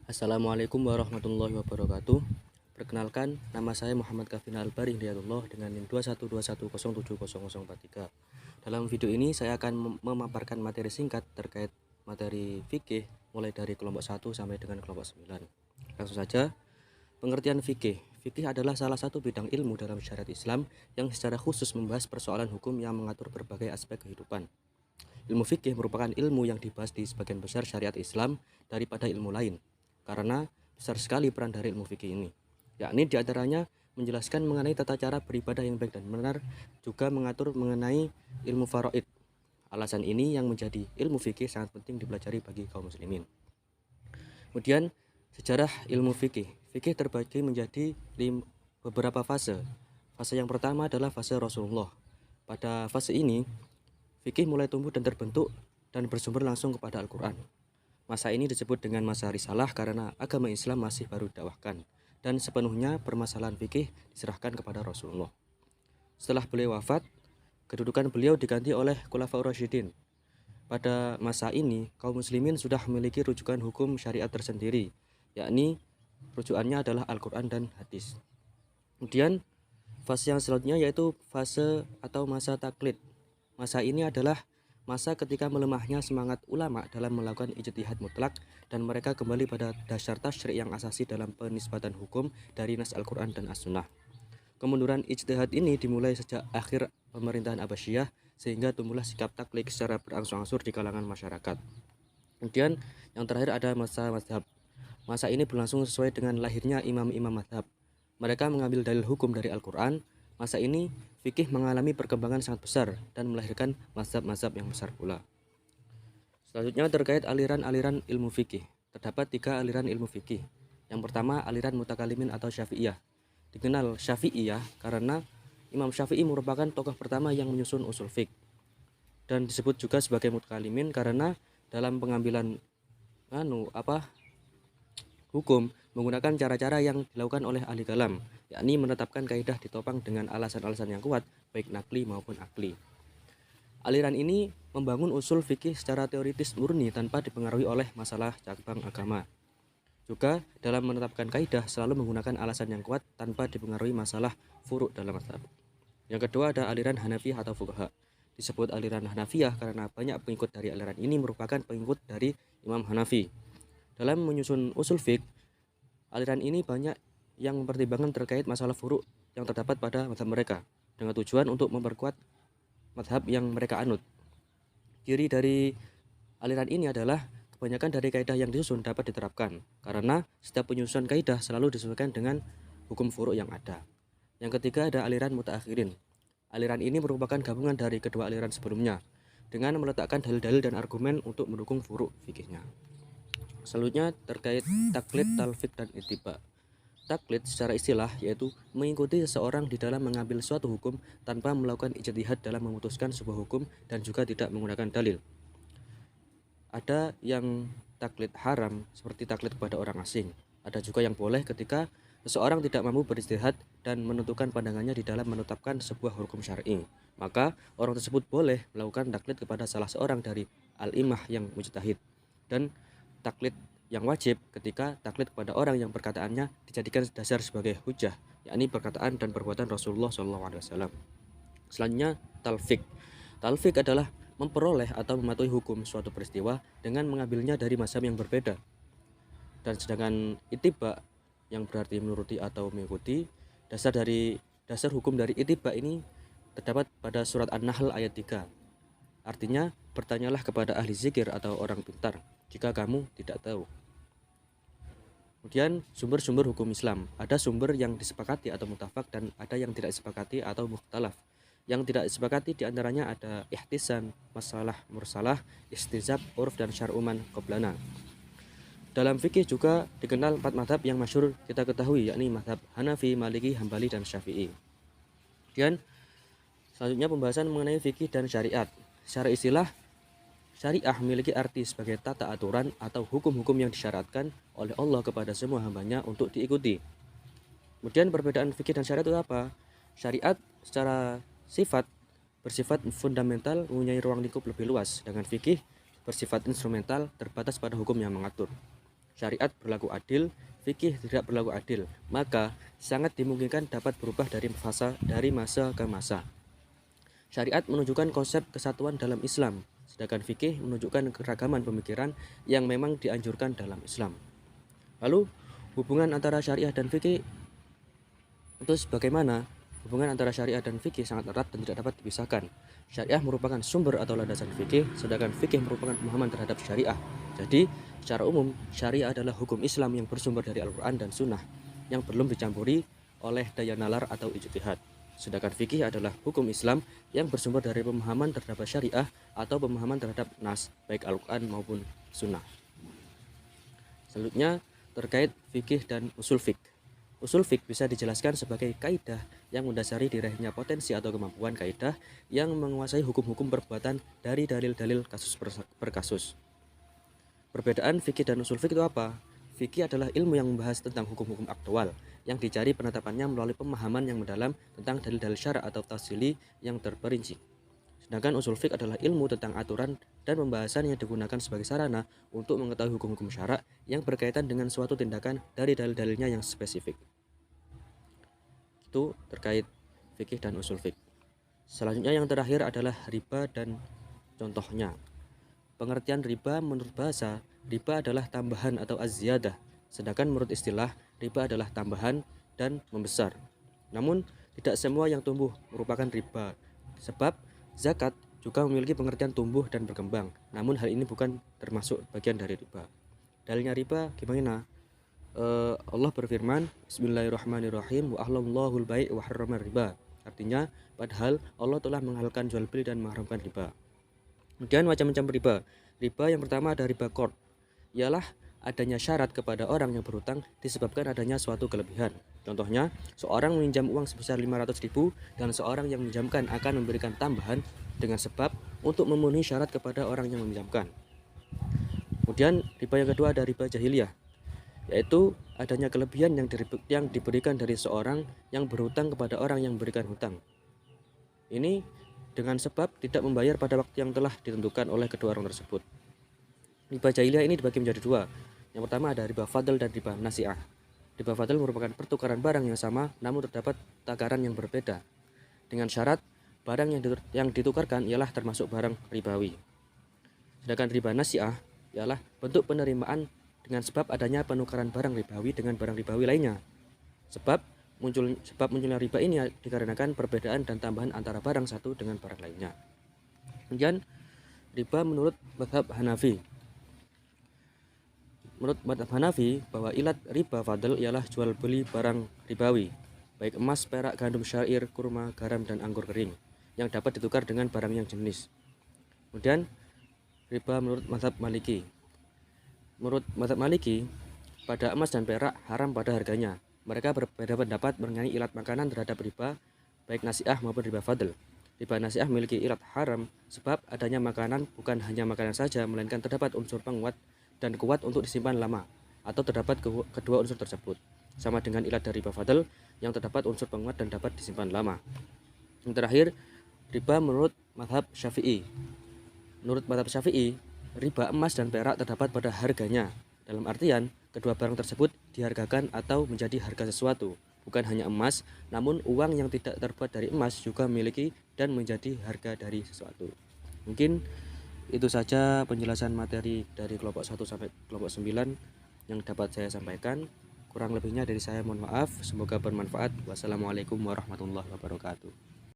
Assalamualaikum warahmatullahi wabarakatuh. Perkenalkan, nama saya Muhammad Kafina Albar Hidayatullah dengan NIM 21210700043. Dalam video ini saya akan memaparkan materi singkat terkait materi fikih mulai dari kelompok 1 sampai dengan kelompok 9. Langsung saja, pengertian fikih. Fikih adalah salah satu bidang ilmu dalam syariat Islam yang secara khusus membahas persoalan hukum yang mengatur berbagai aspek kehidupan. Ilmu fikih merupakan ilmu yang dibahas di sebagian besar syariat Islam daripada ilmu lain, karena besar sekali peran dari ilmu fikih ini, yakni diantaranya menjelaskan mengenai tata cara beribadah yang baik dan benar, juga mengatur mengenai ilmu faraid. Alasan ini yang menjadi ilmu fikih sangat penting dipelajari bagi kaum muslimin. Kemudian, sejarah ilmu fikih. Fikih terbagi menjadi beberapa fase. Fase yang pertama adalah fase Rasulullah. Pada fase ini, fikih mulai tumbuh dan terbentuk dan bersumber langsung kepada Al-Quran. Masa ini disebut dengan masa risalah karena agama Islam masih baru didakwahkan dan sepenuhnya permasalahan fikih diserahkan kepada Rasulullah. Setelah beliau wafat, kedudukan beliau diganti oleh Khulafaur Rasyidin. Pada masa ini, kaum muslimin sudah memiliki rujukan hukum syariat tersendiri, yakni rujukannya adalah Al-Quran dan hadis. Kemudian, fase yang selanjutnya yaitu fase atau masa taklid. Masa ini adalah masa ketika melemahnya semangat ulama dalam melakukan ijtihad mutlak dan mereka kembali pada dasar tasyri' yang asasi dalam penisbatan hukum dari nas Al-Quran dan As-Sunnah. Kemunduran ijtihad ini dimulai sejak akhir pemerintahan Abbasiyah sehingga tumbuhlah sikap taklid secara berangsur-angsur di kalangan masyarakat. Kemudian yang terakhir ada masa mazhab. Masa ini berlangsung sesuai dengan lahirnya imam-imam mazhab. Mereka mengambil dalil hukum dari Al-Quran. Masa ini, fikih mengalami perkembangan sangat besar dan melahirkan mazhab-mazhab yang besar pula. Selanjutnya terkait aliran-aliran ilmu fikih. Terdapat 3 aliran ilmu fikih. Yang pertama, aliran mutakalimin atau syafi'iyah. Dikenal syafi'iyah karena Imam Syafi'i merupakan tokoh pertama yang menyusun usul fiqh. Dan disebut juga sebagai mutakalimin karena dalam pengambilan hukum menggunakan cara-cara yang dilakukan oleh ahli kalam, yakni menetapkan kaidah ditopang dengan alasan-alasan yang kuat, baik nakli maupun akli. Aliran ini membangun usul fikih secara teoritis murni tanpa dipengaruhi oleh masalah cabang agama. Juga dalam menetapkan kaidah selalu menggunakan alasan yang kuat tanpa dipengaruhi masalah furuk dalam mazhab. Yang kedua ada aliran Hanafiyah atau fuqaha. Disebut aliran Hanafiyah karena banyak pengikut dari aliran ini merupakan pengikut dari Imam Hanafi. Dalam menyusun usul fiqh, aliran ini banyak yang mempertimbangkan terkait masalah furuk yang terdapat pada mazhab mereka dengan tujuan untuk memperkuat mazhab yang mereka anut. Ciri dari aliran ini adalah kebanyakan dari kaidah yang disusun dapat diterapkan karena setiap penyusunan kaidah selalu disesuaikan dengan hukum furuk yang ada. Yang ketiga ada aliran mutaakhirin. Aliran ini merupakan gabungan dari kedua aliran sebelumnya dengan meletakkan dalil-dalil dan argumen untuk mendukung furuk fikihnya. Selanjutnya terkait taklid, talfik, dan ittiba. Taklid secara istilah yaitu mengikuti seseorang di dalam mengambil suatu hukum tanpa melakukan ijtihad dalam memutuskan sebuah hukum dan juga tidak menggunakan dalil. Ada yang taklid haram seperti taklid kepada orang asing. Ada juga yang boleh ketika seseorang tidak mampu berijtihad dan menentukan pandangannya di dalam menetapkan sebuah hukum syar'i. Maka orang tersebut boleh melakukan taklid kepada salah seorang dari al-imah yang mujtahid. Dan taklid yang wajib ketika taklid kepada orang yang perkataannya dijadikan dasar sebagai hujah, yakni perkataan dan perbuatan Rasulullah SAW. Selanjutnya talfik. Talfik adalah memperoleh atau mematuhi hukum suatu peristiwa dengan mengambilnya dari mazhab yang berbeda. Dan sedangkan ittiba yang berarti menuruti atau mengikuti, dasar hukum dari ittiba ini terdapat pada surat An-Nahl ayat 3. Artinya, bertanyalah kepada ahli zikir atau orang pintar jika kamu tidak tahu. Kemudian sumber-sumber hukum Islam. Ada sumber yang disepakati atau mutafak dan ada yang tidak disepakati atau mukhtalaf. Yang tidak disepakati diantaranya ada ihtisan, masalah mursalah, istizab, urf, dan syar'uman qoblana. Dalam fikih juga dikenal 4 mazhab yang masyhur kita ketahui, yakni mazhab Hanafi, Maliki, Hambali, dan Syafi'i. Kemudian selanjutnya pembahasan mengenai fikih dan syariat. Secara istilah, syariah memiliki arti sebagai tata aturan atau hukum-hukum yang disyaratkan oleh Allah kepada semua hambanya untuk diikuti. Kemudian perbedaan fikih dan syariat itu apa? Syariat secara bersifat fundamental mempunyai ruang lingkup lebih luas, dengan fikih bersifat instrumental terbatas pada hukum yang mengatur. syariat berlaku adil, fikih tidak berlaku adil, maka sangat dimungkinkan dapat berubah dari masa ke masa. Syariat menunjukkan konsep kesatuan dalam Islam, sedangkan fikih menunjukkan keragaman pemikiran yang memang dianjurkan dalam Islam. Lalu, hubungan antara syariah dan fikih itu bagaimana? Hubungan antara syariah dan fikih sangat erat dan tidak dapat dipisahkan. Syariah merupakan sumber atau landasan fikih, sedangkan fikih merupakan pemahaman terhadap syariah. Jadi, secara umum, syariah adalah hukum Islam yang bersumber dari Al-Quran dan Sunnah, yang belum dicampuri oleh daya nalar atau ijtihad. Sedangkan fikih adalah hukum Islam yang bersumber dari pemahaman terhadap syariah atau pemahaman terhadap nas, baik Al-Quran maupun Sunnah. Selanjutnya, terkait fikih dan usul fik. Usul fik bisa dijelaskan sebagai kaidah yang mendasari diraihnya potensi atau kemampuan kaidah yang menguasai hukum-hukum perbuatan dari dalil-dalil kasus per kasus. Perbedaan fikih dan usul fik itu apa? Fikih adalah ilmu yang membahas tentang hukum-hukum aktual yang dicari penetapannya melalui pemahaman yang mendalam tentang dalil-dalil syara atau tafsili yang terperinci. Sedangkan usul fik adalah ilmu tentang aturan dan pembahasan yang digunakan sebagai sarana untuk mengetahui hukum-hukum syara yang berkaitan dengan suatu tindakan dari dalil-dalilnya yang spesifik. Itu terkait fikih dan usul fik. Selanjutnya yang terakhir adalah riba dan contohnya. Pengertian riba menurut bahasa, riba adalah tambahan atau az-ziyadah, sedangkan menurut istilah, riba adalah tambahan dan membesar. Namun, tidak semua yang tumbuh merupakan riba, sebab zakat juga memiliki pengertian tumbuh dan berkembang, namun hal ini bukan termasuk bagian dari riba. Dalilnya riba gimana? Allah berfirman, Bismillahirrahmanirrahim, wa ahlallahu al-bai' wa harrama riba. Artinya, padahal Allah telah menghalalkan jual beli dan mengharamkan riba. Kemudian macam-macam riba. Riba yang pertama ada riba qard, ialah adanya syarat kepada orang yang berhutang disebabkan adanya suatu kelebihan. Contohnya, seorang meminjam uang sebesar 500.000 dan seorang yang meminjamkan akan memberikan tambahan dengan sebab untuk memenuhi syarat kepada orang yang meminjamkan. Kemudian riba yang kedua ada riba jahiliyah, yaitu adanya kelebihan yang diberikan dari seorang yang berhutang kepada orang yang memberikan hutang. Ini dengan sebab tidak membayar pada waktu yang telah ditentukan oleh kedua orang tersebut. Riba jahiliyah ini dibagi menjadi dua. Yang pertama ada riba fadl dan riba nasi'ah. Riba fadl merupakan pertukaran barang yang sama namun terdapat takaran yang berbeda. Dengan syarat barang yang ditukarkan ialah termasuk barang ribawi. Sedangkan riba nasi'ah ialah bentuk penerimaan dengan sebab adanya penukaran barang ribawi dengan barang ribawi lainnya. Sebab munculnya riba ini dikarenakan perbedaan dan tambahan antara barang satu dengan barang lainnya. Kemudian riba menurut mazhab Hanafi. Menurut mazhab Hanafi bahwa ilat riba fadl ialah jual beli barang ribawi, baik emas, perak, gandum, syair, kurma, garam, dan anggur kering yang dapat ditukar dengan barang yang jenis. Kemudian riba menurut mazhab Maliki. Menurut mazhab Maliki, pada emas dan perak haram pada harganya. Mereka berbeda pendapat mengenai ilat makanan terhadap riba, baik nasi'ah maupun riba fadl. Riba nasi'ah memiliki ilat haram sebab adanya makanan bukan hanya makanan saja, melainkan terdapat unsur penguat dan kuat untuk disimpan lama, atau terdapat kedua unsur tersebut. Sama dengan ilat dari riba fadl yang terdapat unsur penguat dan dapat disimpan lama. Yang terakhir, riba menurut mazhab Syafi'i. Menurut mazhab Syafi'i, riba emas dan perak terdapat pada harganya. Dalam artian, kedua barang tersebut dihargakan atau menjadi harga sesuatu. Bukan hanya emas, namun uang yang tidak terbuat dari emas juga memiliki dan menjadi harga dari sesuatu. Mungkin itu saja penjelasan materi dari kelompok 1 sampai kelompok 9 yang dapat saya sampaikan. Kurang lebihnya dari saya mohon maaf. Semoga bermanfaat. Wassalamualaikum warahmatullahi wabarakatuh.